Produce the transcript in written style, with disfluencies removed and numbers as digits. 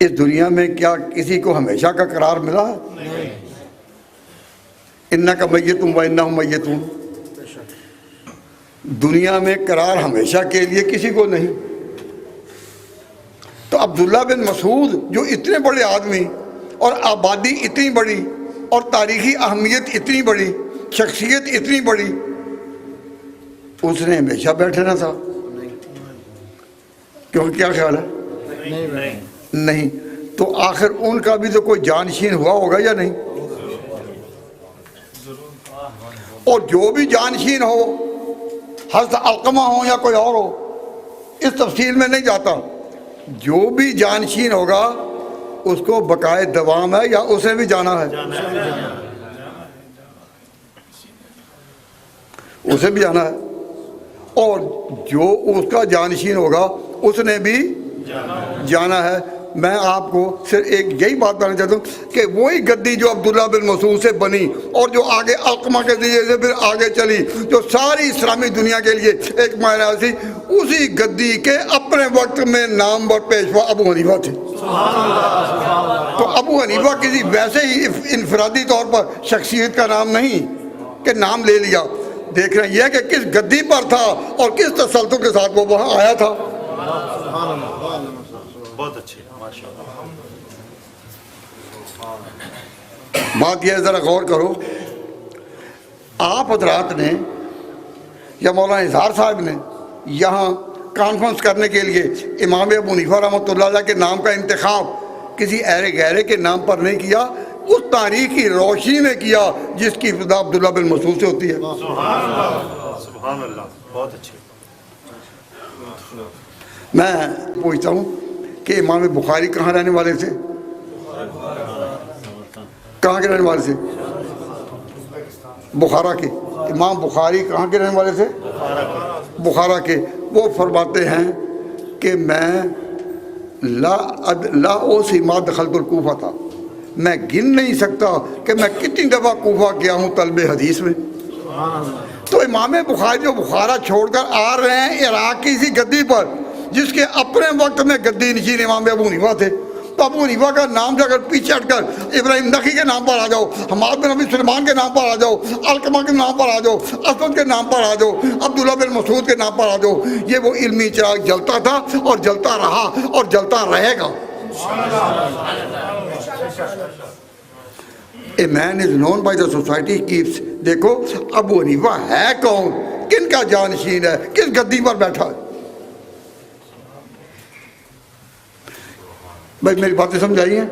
اس دنیا میں کیا کسی کو ہمیشہ کا قرار ملا ہے؟ انک میتون و انہم میتون، دنیا میں قرار ہمیشہ کے لیے کسی کو نہیں۔ تو عبداللہ بن مسعود جو اتنے بڑے آدمی اور آبادی اتنی بڑی اور تاریخی اہمیت اتنی بڑی، شخصیت اتنی بڑی، اس نے ہمیشہ بیٹھنا تھا؟ کیونکہ کیا خیال ہے؟ نہیں۔ تو آخر ان کا بھی تو کوئی جانشین ہوا ہوگا یا نہیں؟ اور جو بھی جانشین ہو، حضرت علقمہ ہو یا کوئی اور ہو، اس تفصیل میں نہیں جاتا، جو بھی جانشین ہوگا اس کو بقائے دوام ہے یا اسے بھی جانا ہے؟ اسے بھی جانا ہے۔ اور جو اس کا جانشین ہوگا اس نے بھی جانا ہے۔ میں آپ کو صرف ایک یہی بات بتانا چاہتا ہوں کہ وہی گدی جو عبداللہ بن مسعود سے بنی اور جو آگے علقمہ کے ذریعے سے پھر آگے چلی، جو ساری اسلامی دنیا کے لیے ایک معنی تھی، اسی گدی کے اپنے وقت میں نامور پیشوا ابو حنیفہ تھے۔ تو ابو حنیفہ کسی ویسے ہی انفرادی طور پر شخصیت کا نام نہیں کہ نام لے لیا، دیکھ رہے ہیں یہ کہ کس گدی پر تھا اور کس تسلط کے ساتھ وہ وہاں آیا تھا۔ بہت اچھے، بات یہ ہے، ذرا غور کرو، آپ حضرات نے یا مولانا اظہار صاحب نے یہاں کانفرنس کرنے کے لیے امام ابو حنیفہ رحمۃ اللہ علیہ کے نام کا انتخاب کسی ایرے گہرے کے نام پر نہیں کیا، اس تاریخ کی روشنی میں کیا جس کی ابتدا عبداللہ بن مسعود سے ہوتی ہے۔ سبحان اللہ، بہت اچھے۔ میں پوچھتا ہوں کہ امام بخاری کہاں رہنے والے تھے؟ کہاں کے رہنے والے تھے؟ بخارا کے۔ امام بخاری کہاں کے رہنے والے تھے؟ بخارا کے۔ وہ فرماتے ہیں کہ میں لا اوصی ما دخلت الکوفہ تھا، میں گن نہیں سکتا کہ میں کتنی دفعہ کوفہ گیا ہوں طلب حدیث میں۔ تو امام بخاری جو بخارا چھوڑ کر آ رہے ہیں عراق کی اسی گدی پر جس کے اپنے وقت میں گدی نشین امام ابو حنیفہ تھے، تو ابو حنیفہ کا نام سے اگر پیچھے ہٹ کر ابراہیم نخعی کے نام پر آ جاؤ، حماد بن ابی سلیمان کے نام پر آ جاؤ، علقمہ کے نام پر آ جاؤ، اسود کے نام پر آ جاؤ، عبداللہ بن مسعود کے نام پر آ جاؤ، یہ وہ علمی چراغ جلتا تھا اور جلتا رہا اور جلتا رہے گا۔ A man is known by the society he keeps۔ دیکھو ابو حنیفہ ہے کون، کن کا جانشین ہے، کس گدی پر بیٹھا ہے۔ بھائی میری باتیں سمجھ آئی ہیں؟